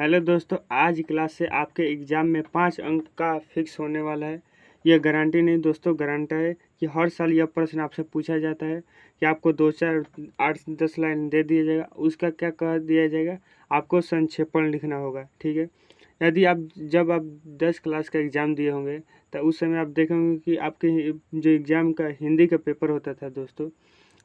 Hello दोस्तों, आज की क्लास से आपके एग्ज़ाम में 5 अंक का फिक्स होने वाला है। यह गारंटी नहीं दोस्तों, गारंटी है कि हर साल यह प्रश्न आपसे पूछा जाता है कि आपको 2-4 8-10 लाइन दे दिया जाएगा। उसका क्या कह दिया जाएगा, आपको संक्षेपण लिखना होगा। ठीक है। यदि आप जब आप 10 क्लास का एग्ज़ाम दिए होंगे तो उस समय आप देखेंगे कि आपके जो एग्ज़ाम का हिंदी का पेपर होता था दोस्तों,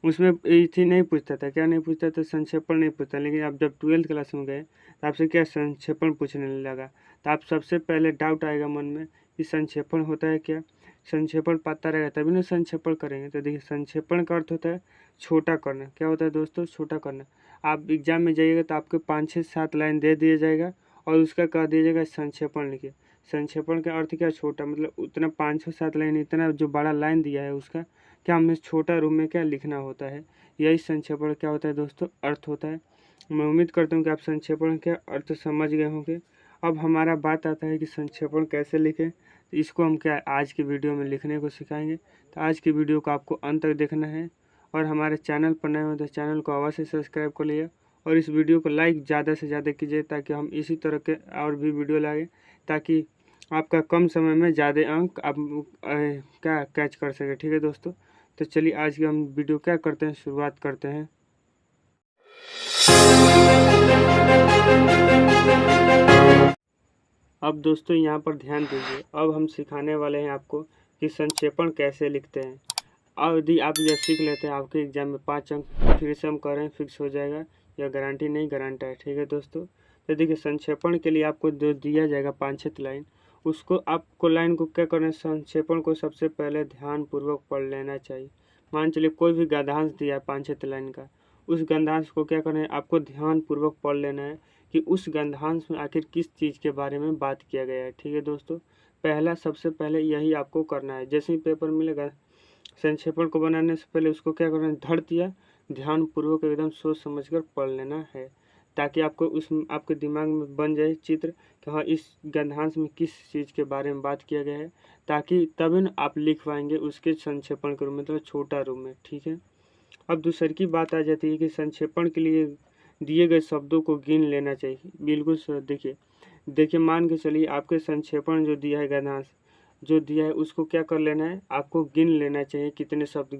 उसमें ये थी नहीं पूछता था, क्या नहीं पूछता था, संक्षेपण नहीं पूछता। लेकिन आप जब 12th क्लास में गए तो आपसे क्या संक्षेपण पूछने लगा, तो आप सबसे पहले डाउट आएगा मन में कि संक्षेपण होता है क्या। संक्षेपण पता रहेगा तभी ना संक्षेपण करेंगे। तो देखिए, संक्षेपण का अर्थ होता है छोटा करना। क्या होता है दोस्तों, छोटा करना। आप एग्जाम में जाइएगा तो आपको 5-6-7 लाइन दे दिया जाएगा और उसका कह दिया जाएगा संक्षेपण लिखिए। संक्षेपण का अर्थ क्या, छोटा, मतलब उतना 5-6-7 लाइन, इतना जो बड़ा लाइन दिया है उसका क्या हमें छोटा रूप में क्या लिखना होता है। यही संक्षेपण क्या होता है दोस्तों, अर्थ होता है। मैं उम्मीद करता हूँ कि आप संक्षेपण के अर्थ समझ गए होंगे। अब हमारा बात आता है कि संक्षेपण कैसे लिखें। तो इसको हम क्या आज की वीडियो में लिखने को सिखाएंगे। तो आज की वीडियो को आपको अंत तक देखना है और हमारे चैनल पर नए हो तो चैनल को अवश्य सब्सक्राइब कर लीजिए और इस वीडियो को लाइक ज़्यादा से ज़्यादा कीजिए ताकि हम इसी तरह के और भी वीडियो लाएँ, ताकि आपका कम समय में ज़्यादा अंक आप क्या कैच कर सके। ठीक है दोस्तों, तो चलिए आज की हम वीडियो क्या करते हैं, शुरुआत करते हैं। अब दोस्तों यहाँ पर ध्यान दीजिए, अब हम सिखाने वाले हैं आपको कि संक्षेपण कैसे लिखते हैं। अब यदि आप यह सीख लेते हैं, आपके एग्जाम में 5 अंक फिर से हम कह रहे हैं फिक्स हो जाएगा। यह गारंटी नहीं, गारंटी है। ठीक है दोस्तों, तो देखिए संक्षेपण के लिए आपको जो दिया जाएगा 5-6 लाइन, उसको आपको लाइन को क्या करना है, संक्षेपण को सबसे पहले ध्यानपूर्वक पढ़ लेना चाहिए। मान चलिए कोई भी गद्यांश दिया है 5-6 लाइन का, उस गद्यांश को क्या करना है, आपको ध्यानपूर्वक पढ़ लेना है कि उस गद्यांश में आखिर किस चीज़ के बारे में बात किया गया है। ठीक है दोस्तों, पहला सबसे पहले यही आपको करना है। जैसे ही पेपर मिलेगा, संक्षेपण को बनाने से पहले उसको क्या करना है, धड़ दिया ध्यानपूर्वक एकदम सोच समझकर पढ़ लेना है, ताकि आपको उस आपके दिमाग में बन जाए चित्र कि हाँ इस गद्यांश में किस चीज़ के बारे में बात किया गया है, ताकि तभी न आप लिख पाएंगे उसके संक्षेपण के रूप में, मतलब छोटा रूप में। ठीक है। अब दूसरी की बात आ जाती है कि संक्षेपण के लिए दिए गए शब्दों को गिन लेना चाहिए। बिल्कुल सर, देखिए देखिए मान के चलिए आपके संक्षेपण जो दिया है, गद्यांश जो दिया है, उसको क्या कर लेना है, आपको गिन लेना चाहिए कितने शब्द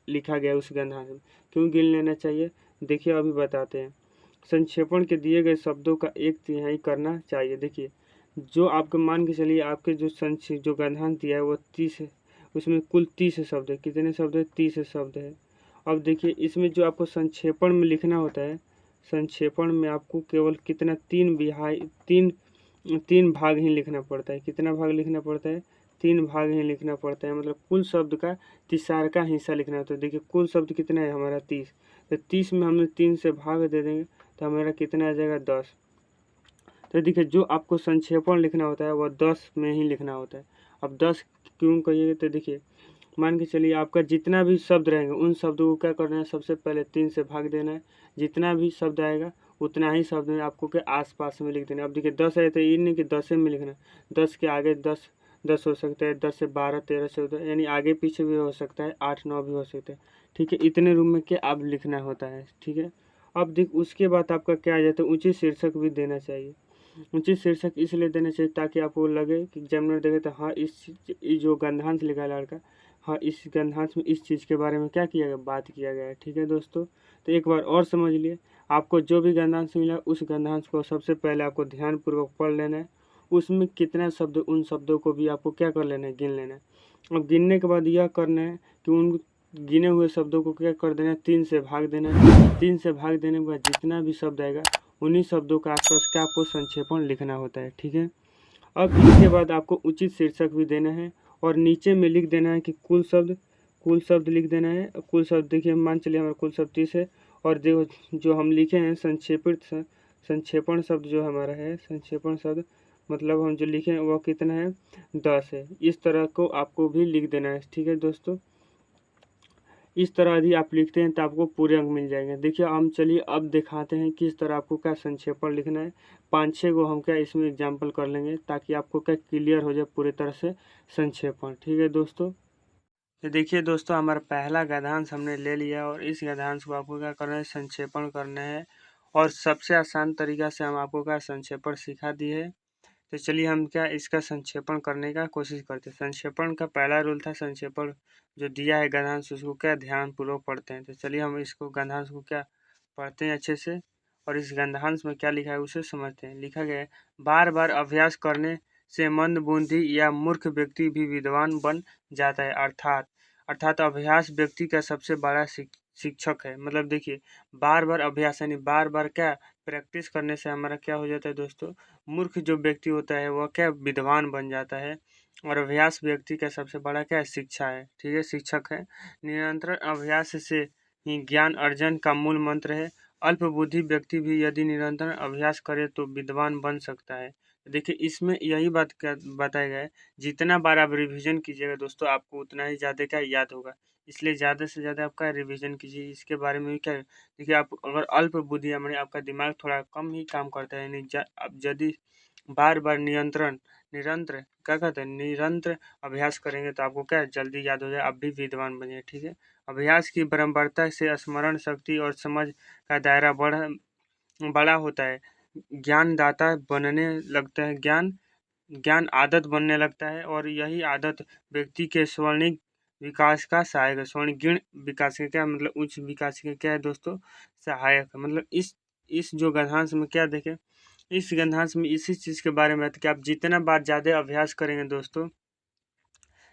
लिखा गया है उस गद्यांश में। क्यों गिन लेना चाहिए, देखिए अभी बताते हैं। संक्षेपण के दिए गए शब्दों का 1/3 करना चाहिए। देखिए जो आपके मान के चलिए आपके जो गद्यांश दिया है वो 30 है, उसमें कुल 30 शब्द है। कितने शब्द है, 30 शब्द है। अब देखिए इसमें जो आपको संक्षेपण में लिखना होता है, संक्षेपण में आपको केवल कितना, 3 भाग ही लिखना पड़ता है। कितना भाग लिखना पड़ता है, 3 भाग ही लिखना पड़ता है। मतलब कुल शब्द का तिसार का हिस्सा लिखना होता है। देखिए कुल शब्द कितना है हमारा, 30। तो 30 में हमने 3 से भाग दे देंगे तो हमारा कितना आ जाएगा, 10। तो देखिए जो आपको संक्षेपण लिखना होता है वह 10 में ही लिखना होता है। अब 10 क्यों कहिएगा, तो देखिए मान के चलिए आपका जितना भी शब्द रहेंगे उन शब्दों को क्या करना है, सबसे पहले 3 से भाग देना है। जितना भी शब्द आएगा उतना ही शब्द में आपको के आसपास में लिख देना है। अब देखिए 10 है तो ये नहीं कि 10 में लिखना है, 10 के आगे 10 हो सकता है, 10 से 12, 13 से होता है, यानी आगे पीछे भी हो सकता है, 8-9 भी हो सकता है। ठीक है, इतने रूम में के अब लिखना होता है। ठीक है। अब देख उसके बाद आपका क्या आ जाता है, उचित शीर्षक भी देना चाहिए। उचित शीर्षक इसलिए देना चाहिए ताकि आपको लगे कि एग्जामिनर देखे तो हाँ इस जो गद्यांश लिखा है लड़का, हाँ इस गद्यांश में इस चीज़ के बारे में क्या किया गया, बात किया गया है। ठीक है दोस्तों, तो एक बार और समझ लिए, आपको जो भी गद्यांश मिला उस गद्यांश को सबसे पहले आपको ध्यानपूर्वक पढ़ लेना है। उसमें कितना शब्द, उन शब्दों को भी आपको क्या कर लेना है, गिन लेना है। अब गिनने के बाद यह करना है कि उन गिने हुए शब्दों को क्या कर देना है, 3 से भाग देना है। 3 से भाग देने के बाद जितना भी शब्द आएगा उन्हीं शब्दों के आसपास क्या आपको संक्षेपण लिखना होता है। ठीक है। अब इसके बाद आपको उचित शीर्षक भी देना है और नीचे में लिख देना है कि कुल शब्द लिख देना है। कुल शब्द देखिए मान चलिए हमारा कुल शब्द 30 है और देखो जो हम लिखे हैं संक्षेपण शब्द जो हमारा है, संक्षेपण शब्द मतलब हम जो लिखे हैं वह कितना है, 10 है। इस तरह को आपको भी लिख देना है। ठीक है दोस्तों, इस तरह यदि आप लिखते हैं तो आपको पूरे अंक मिल जाएंगे। देखिए हम चलिए अब दिखाते हैं किस तरह आपको क्या संक्षेपण लिखना है। 5-6 को हम क्या इसमें एग्जाम्पल कर लेंगे ताकि आपको क्या क्लियर हो जाए पूरी तरह से संक्षेपण। ठीक है दोस्तों, तो देखिए दोस्तों हमारा पहला गद्यांश हमने ले लिया और इस गद्यांश को आपको क्या करना है, संक्षेपण करना है। और सबसे आसान तरीका से हम आपको क्या संक्षेपण सिखा दिए है। तो चलिए हम क्या इसका संक्षेपण करने का कोशिश करते हैं। संक्षेपण का पहला रूल था, संक्षेपण जो दिया है गद्यांश उसको क्या ध्यानपूर्वक पढ़ते हैं। तो चलिए हम इसको गद्यांश को क्या पढ़ते हैं अच्छे से, और इस गद्यांश में क्या लिखा है उसे समझते हैं। लिखा गया है, बार बार अभ्यास करने से मंदबुद्धि या मूर्ख व्यक्ति भी विद्वान बन जाता है। अर्थात अभ्यास व्यक्ति का सबसे बड़ा शिक्षक है। मतलब देखिए, बार बार अभ्यास यानी बार बार क्या प्रैक्टिस करने से हमारा क्या हो जाता है दोस्तों, मूर्ख जो व्यक्ति होता है वह क्या विद्वान बन जाता है। और अभ्यास व्यक्ति का सबसे बड़ा क्या शिक्षा है, ठीक है, शिक्षक है। निरंतर अभ्यास से ही ज्ञान अर्जन का मूल मंत्र है। अल्प बुद्धि व्यक्ति भी यदि निरंतर अभ्यास करे तो विद्वान बन सकता है। देखिए इसमें यही बात क्या बताया गया है, जितना बार आप रिवीजन कीजिएगा दोस्तों आपको उतना ही ज़्यादा क्या याद होगा। इसलिए ज़्यादा से ज़्यादा आपका रिवीजन कीजिए। इसके बारे में भी क्या देखिए, आप अगर अल्प बुद्धि यानी आपका दिमाग थोड़ा कम ही काम करता है, यानी आप यदि बार बार निरंतर क्या कहते हैं निरंतर अभ्यास करेंगे तो आपको क्या जल्दी याद हो जाए, आप भी विद्वान बनिए, ठीक है। अभ्यास की बारंबारता से स्मरण शक्ति और समझ का दायरा बड़ा होता है। ज्ञानदाता बनने लगता है, ज्ञान आदत बनने लगता है, और यही आदत व्यक्ति के स्वर्णिम विकास का सहायक है। स्वर्णिम विकास का क्या मतलब, उच्च विकास का क्या है दोस्तों, सहायक है। मतलब इस जो गद्यांश में क्या देखें, इस गद्यांश में इसी चीज़ के बारे में है कि आप जितना बार ज़्यादा अभ्यास करेंगे दोस्तों,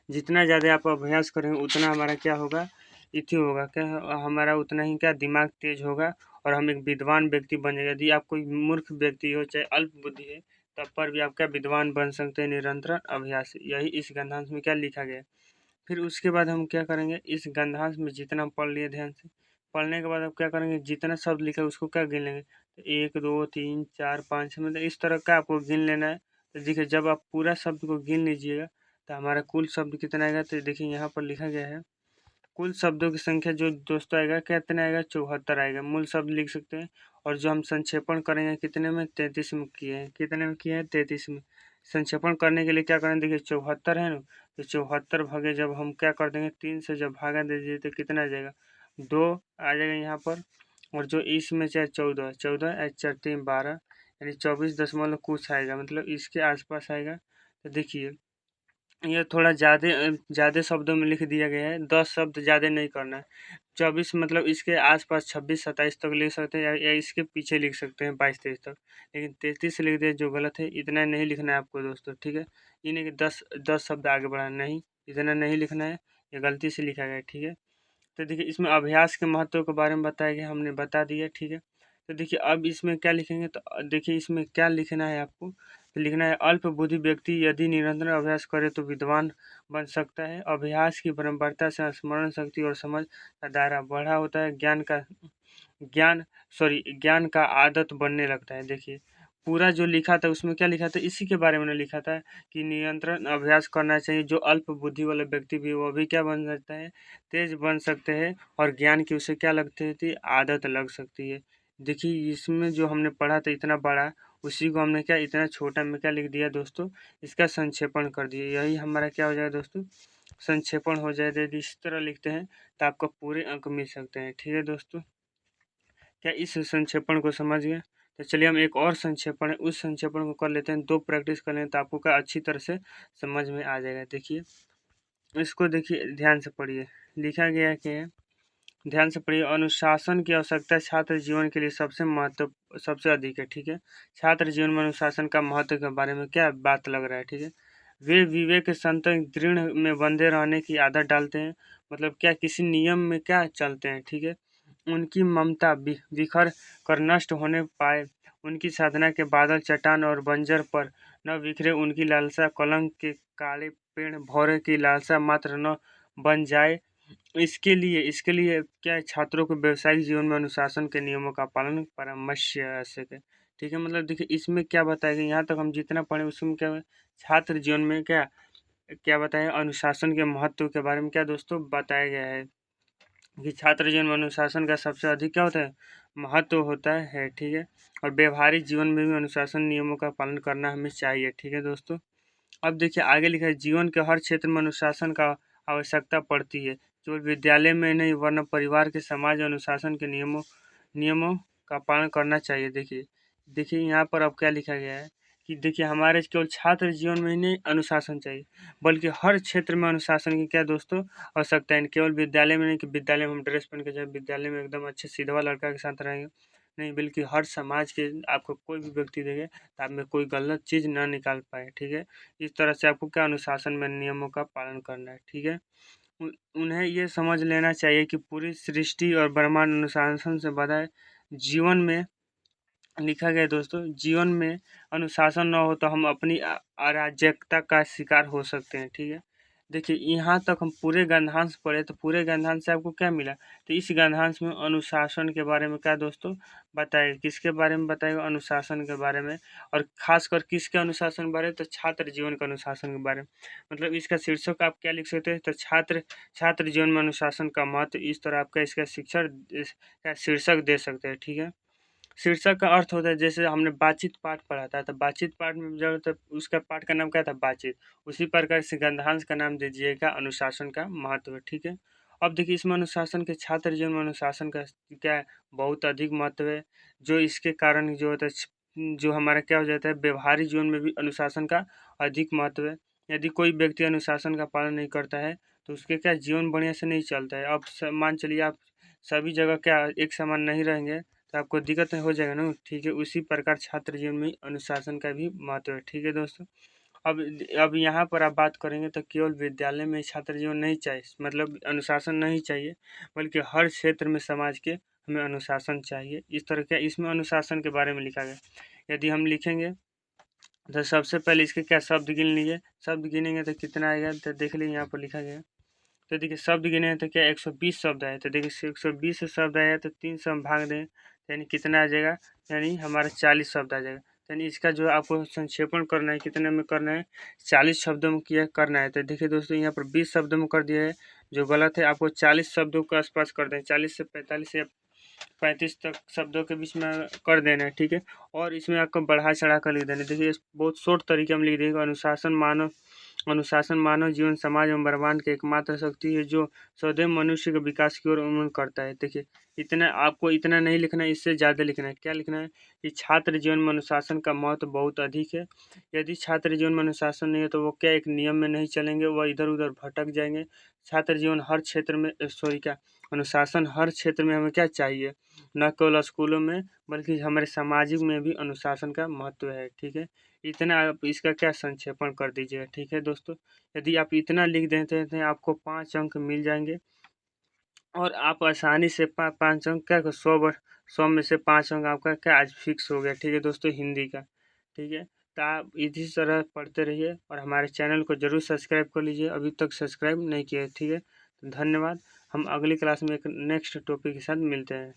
जितना ज़्यादा आप अभ्यास करेंगे उतना हमारा क्या होगा, इति होगा क्या, हमारा उतना ही क्या दिमाग तेज होगा और हम एक विद्वान व्यक्ति बन जाएगा। यदि आप कोई मूर्ख व्यक्ति हो चाहे अल्प बुद्धि है तब पर भी आप क्या विद्वान बन सकते हैं निरंतर अभ्यास। यही इस गद्यांश में क्या लिखा गया है। फिर उसके बाद हम क्या करेंगे, इस गद्यांश में जितना हम पढ़ लिए ध्यान से, पढ़ने के बाद आप क्या करेंगे, जितना शब्द लिखा है उसको क्या गिन लेंगे। तो 1 2 3 4 5 6 मतलब इस तरह का आपको गिन लेना है। तो देखिए जब आप पूरा शब्द को गिन लीजिएगा तो हमारा कुल शब्द कितना आएगा। तो देखिए यहाँ पर लिखा गया है, कुल शब्दों की संख्या जो दोस्तों आएगा कितना आएगा, 74 आएगा। मूल शब्द लिख सकते हैं। और जो हम संक्षेपण करेंगे कितने में, 33 में किए हैं। कितने में किए हैं, 33 में। संक्षेपण करने के लिए क्या करें, देखिए 74 है ना, तो 74 भागे जब हम क्या कर देंगे, 3 से जब भागा दे दीजिए तो कितना आ जाएगा, 2 आ जाएगा यहाँ पर। और जो इसमें चाहे 14 14 4 3 12 यानी 24 दशमलव कुछ आएगा, मतलब इसके आसपास आएगा। तो देखिए ये थोड़ा ज़्यादा शब्दों में लिख दिया गया है, 10 शब्द ज़्यादा नहीं करना है। 24 मतलब इसके आसपास 26 27 तक लिख सकते हैं, या इसके पीछे लिख सकते हैं 22 23 तक। लेकिन 33 लिख दिया जो गलत है, इतना नहीं लिखना है आपको दोस्तों, ठीक है। ये नहीं कि 10 शब्द आगे बढ़ाना, नहीं इतना नहीं लिखना है, ये गलती से लिखा गया है, ठीक है। तो देखिए इसमें अभ्यास के महत्व के बारे में बताया गया, हमने बता दिया, ठीक है। तो देखिए अब इसमें क्या लिखेंगे, तो देखिए इसमें क्या लिखना है आपको, तो लिखना है अल्प बुद्धि व्यक्ति यदि निरंतर अभ्यास करे तो विद्वान बन सकता है। अभ्यास की परंपरता से स्मरण शक्ति और समझ का दायरा बड़ा होता है। ज्ञान का आदत बनने लगता है। देखिए पूरा जो लिखा था उसमें क्या लिखा था, इसी के बारे में लिखा था कि निरंतर अभ्यास करना चाहिए। जो अल्प बुद्धि वाला व्यक्ति भी वो भी क्या बन सकता है, तेज बन सकते हैं, और ज्ञान की उसे क्या लगती थी, आदत लग सकती है। देखिए इसमें जो हमने पढ़ा था इतना बड़ा, उसी को हमने क्या इतना छोटा में क्या लिख दिया दोस्तों, इसका संक्षेपण कर दिया। यही हमारा क्या हो जाएगा दोस्तों, संक्षेपण हो जाएगा। यदि इस तरह लिखते हैं तो आपको पूरे अंक मिल सकते हैं, ठीक है दोस्तों। क्या इस संक्षेपण को समझ गए। तो चलिए हम एक और संक्षेपण है उस संक्षेपण को कर लेते हैं, 2 प्रैक्टिस कर लें तो आपको क्या अच्छी तरह से समझ में आ जाएगा। देखिए इसको देखिए ध्यान से पढ़िए, लिखा गया है कि ध्यान से पढ़िए, अनुशासन की आवश्यकता छात्र जीवन के लिए सबसे अधिक है, ठीक है। छात्र जीवन में अनुशासन का महत्व के बारे में क्या बात लग रहा है, ठीक है। वे विवेक संत दृढ़ में बंधे रहने की आदत डालते हैं, मतलब क्या किसी नियम में क्या चलते हैं, ठीक है। उनकी ममता बिखर कर नष्ट होने पाए, उनकी साधना के बादल चट्टान और बंजर पर न बिखरे, उनकी लालसा कलंक के काले पेड़ भौरे की लालसा मात्र न बन जाए। इसके लिए क्या है, छात्रों को व्यवसायिक जीवन में अनुशासन के नियमों का पालन परामर्श आवश्यक है, ठीक है। मतलब देखिए इसमें क्या बताया गया, यहाँ तक हम जितना पढ़े उसमें क्या है, छात्र जीवन में क्या क्या बताया, अनुशासन के महत्व के बारे में क्या दोस्तों बताया गया है कि छात्र जीवन में अनुशासन का सबसे अधिक क्या होता है, महत्व होता है, ठीक है। और व्यवहारिक जीवन में भी अनुशासन नियमों का पालन करना हमें चाहिए, ठीक है दोस्तों। अब देखिए आगे लिखा है, जीवन के हर क्षेत्र में अनुशासन का आवश्यकता पड़ती है, केवल विद्यालय में नहीं वरना परिवार के समाज अनुशासन के नियमों नियमों का पालन करना चाहिए। देखिए देखिए यहाँ पर अब क्या लिखा गया है कि देखिए हमारे केवल छात्र जीवन में ही नहीं अनुशासन चाहिए, बल्कि हर क्षेत्र में अनुशासन की क्या दोस्तों आवश्यकता है। केवल विद्यालय में नहीं कि विद्यालय में हम ड्रेस पहन के जाए, विद्यालय में एकदम अच्छे सीधवा लड़का के साथ रहेंगे, नहीं, बल्कि हर समाज के आपको कोई भी व्यक्ति देखे तो आप में कोई गलत चीज़ ना निकाल पाए। ठीक है, इस तरह से आपको क्या अनुशासन में नियमों का पालन करना है। ठीक है, उन्हें ये समझ लेना चाहिए कि पूरी सृष्टि और ब्रह्मांड अनुशासन से बधा है। जीवन में लिखा गया है दोस्तों, जीवन में अनुशासन न हो तो हम अपनी अराजकता का शिकार हो सकते हैं। ठीक है, देखिए यहाँ तक हम पूरे गंधांश पढ़े तो पूरे गंधांश से आपको क्या मिला, तो इस गंधांश में अनुशासन के बारे में क्या दोस्तों बताएगा, किसके बारे में बताएगा, अनुशासन के बारे में। और खासकर किसके अनुशासन के बारे में, तो छात्र जीवन के अनुशासन के बारे में। मतलब इसका शीर्षक आप क्या लिख सकते हैं, तो छात्र जीवन में अनुशासन का महत्व, इस तरह आपका इसका शिक्षण का शीर्षक दे सकते हैं। ठीक है, शीर्षक का अर्थ होता है, जैसे हमने बातचीत पाठ पढ़ा था, तो बातचीत पाठ में जब तो उसका पाठ का नाम क्या था, बातचीत। उसी प्रकार से गंधांश का नाम दीजिएगा अनुशासन का महत्व। ठीक है, अब देखिए इसमें अनुशासन के छात्र जीवन में अनुशासन का क्या है, बहुत अधिक महत्व है। जो इसके कारण जो होता है, जो हमारा क्या हो जाता है, व्यवहारिक जीवन में भी अनुशासन का अधिक महत्व है। यदि कोई व्यक्ति अनुशासन का पालन नहीं करता है तो उसके क्या जीवन बढ़िया से नहीं चलता है। अब मान चलिए आप सभी जगह क्या एक समान नहीं रहेंगे तो आपको दिक्कत हो जाएगा ना। ठीक है, उसी प्रकार छात्र जीवन में अनुशासन का भी महत्व है। ठीक है दोस्तों, अब यहाँ पर आप बात करेंगे तो केवल विद्यालय में छात्र जीवन नहीं चाहिए, मतलब अनुशासन नहीं चाहिए, बल्कि हर क्षेत्र में समाज के हमें अनुशासन चाहिए। इस तरह का इसमें अनुशासन के बारे में लिखा गया। यदि हम लिखेंगे तो सबसे पहले इसके क्या शब्द गिन लीजिए, शब्द गिनेंगे तो कितना आएगा, तो देख लीजिए यहाँ पर लिखा गया। तो देखिए शब्द गिने तो क्या 120 शब्द आए, तो देखिए 120 शब्द आया तो 3 से हम भाग दें, यानी कितना आ जाएगा, यानी हमारा 40 शब्द आ जाएगा। यानी इसका जो आपको संक्षेपण करना है, कितने में करना है, 40 शब्दों में किया करना है। तो देखिए दोस्तों यहाँ पर 20 शब्दों में कर दिया है, जो गलत है। आपको 40 शब्दों के आसपास कर दें, 40 से 45 या 35 तक शब्दों के बीच में कर देना है। ठीक है, और इसमें आपको बढ़ा चढ़ा कर लिख देना है। देखिए बहुत शॉर्ट तरीके में लिख देंगे, अनुशासन मानव जीवन समाज एवं ब्रह्मांड की एकमात्र शक्ति है जो सदैव मनुष्य के विकास की ओर उन्मुख करता है। देखिए इतना आपको इतना नहीं लिखना है, इससे ज़्यादा लिखना है। क्या लिखना है कि छात्र जीवन में अनुशासन का महत्व बहुत अधिक है। यदि छात्र जीवन में अनुशासन नहीं है तो वो क्या एक नियम में नहीं चलेंगे, वह इधर उधर भटक जाएंगे। छात्र जीवन हर क्षेत्र में क्या अनुशासन हर क्षेत्र में हमें क्या चाहिए, न केवल स्कूलों में बल्कि हमारे सामाजिक में भी अनुशासन का महत्व है। ठीक है, इतना आप इसका क्या संक्षेपण कर दीजिएगा। ठीक है दोस्तों, यदि आप इतना लिख देते हैं तो आपको 5 अंक मिल जाएंगे और आप आसानी से 5 अंक क्या 100 में से 5 अंक आपका क्या आज फिक्स हो गया। ठीक है दोस्तों, हिंदी का। ठीक है, तो आप इसी तरह पढ़ते रहिए और हमारे चैनल को जरूर सब्सक्राइब कर लीजिए, अभी तक सब्सक्राइब नहीं किया है। ठीक है, तो धन्यवाद। हम अगली क्लास में एक नेक्स्ट टॉपिक के साथ मिलते हैं।